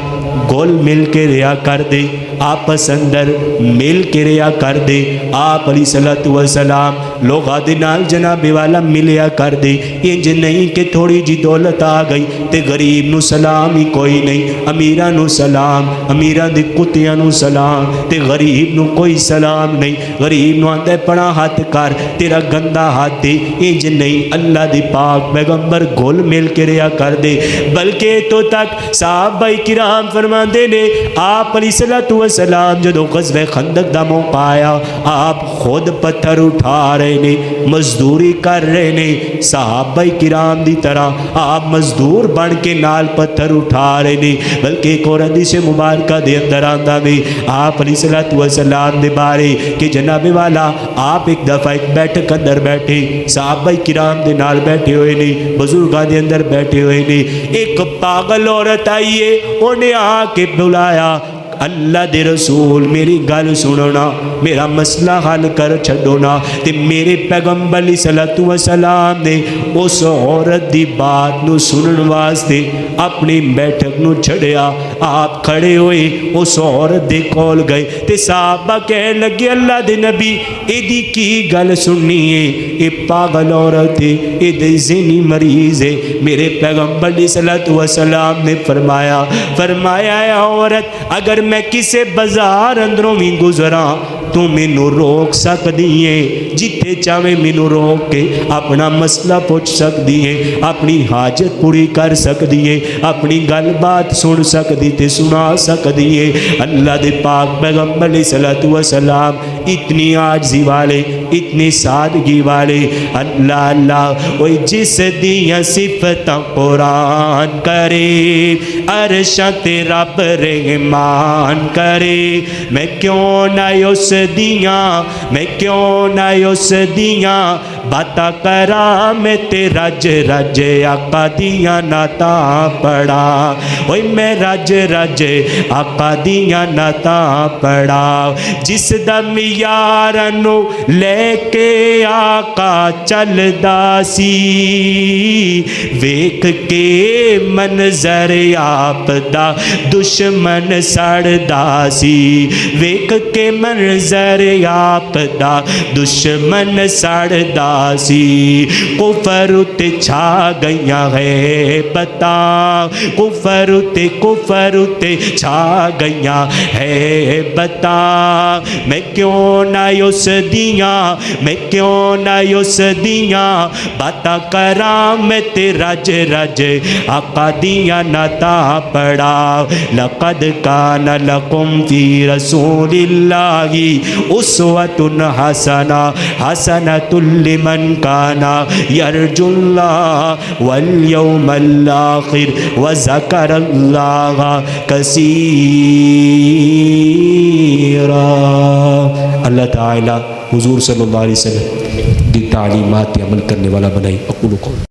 گل مل کے رہا کر دے, آپس اندر مل کے رہا کر دے. آپ علیہ الصلوۃ والسلام لوگاں دے نال جناب والا ملیا کر دے. انج نہیں کہ تھوڑی جی دولت آ گئی تے غریب نو سلام ہی کوئی نہیں, امیراں نو سلام, امیراں دے کتیاں نو سلام تے غریب نو کوئی سلام نہیں. غریب نو آندا پڑا ہاتھ کر تیرا گندا ہاتھ دے. انج نہیں, اللہ دی پاک پیغمبر گل مل کے رہا کر دے. بلکہ تو تک صحابہ کرام فرماندے نے آپ علیہ الصلوۃ والسلام جدو غزوہ خندق دا موقع آیا آپ خود پتھر اٹھا رہے نے, مزدوری کر رہے نے. صحابہ کرام دی طرح آپ مزدور بن کے نال پتھر اٹھا رہے نے. بلکہ ایک اور حدیث مبارکہ دے اندر آندا وے آپ علیہ الصلوۃ والسلام دے بارے کہ جناب والا آپ ایک دفعہ ایک بیٹھک اندر بیٹھے, صحابہ کرام دے نال بیٹھے ہوئے نے, بزرگاں دے اندر بیٹھے ہوئے نے. ایک پاگل عورت آئی ہے, انہیں آ کے بلایا اللہ دے رسول میری گل سنونا, میرا مسئلہ حل کر چھڈونا. تے میرے پیغمبر علیہ الصلوۃ والسلام نے اس عورت دی بات نو سنن واسطے اپنی بیٹھک نو چھڑیا. آپ کھڑے ہوئے اس عورت دے کول گئے تے صحابہ کہنے لگے اللہ دے نبی ایدی کی گل سننی ہے, اے پاگل عورت ہے, اے دے ذہنی مریض ہے. میرے پیغمبر علیہ الصلوۃ والسلام نے فرمایا اے عورت اگر میں کسے بازار اندروں بھی گزراں تو مینوں روک سکدی ہے, جتھے چاہے مینوں روک کے اپنا مسئلہ پوچھ سکدی ہے, اپنی حاجت پوری کر سکدی ہے, اپنی گل بات سن سکدی تے سنا سکدی ہے. اللہ دے پاک پیغمبر علیہ الصلوۃ والسلام اتنی عاجزی والے, اتنی سادگی والے. اللہ اللہ اوے جس دیاں صفتاں قرآن کرے عرشاں تے رب رحمان کرے, میں کیوں نہ اس دیاں, میں کیوں نہ اس دیاں باتا کرا, میں تے رج رج آقا دیاں نعتاں پڑھا. اوے میں رج رج آقا دیاں نعتاں پڑھا. جس دا معیار نو لے کے آقا چلدا سی, ویکھ کے منظر آپ دا دشمن سڑدا سی, ویکھ کے منظر آپ دا دشمن سڑدا سی. کفر تے چھا گئیاں ہے بتا, کفر تے چھا گئیاں ہے بتا. میں کیوں نہ اس دیاں, میں کیوں نہ اس دیاں باتا کراں, میں تے رج رج آقا دیاں نعتاں پڑھا. لقد کان لکم فی رسول اللہ اسوۃ حسنہ, حسنۃ لمن کان یرجو اللہ والیوم الآخر وذکر اللہ کثیرا. اللہ تعالی حضور صلی اللہ علیہ وسلم کی تعلیمات عمل کرنے والا بنائی. اقول قولی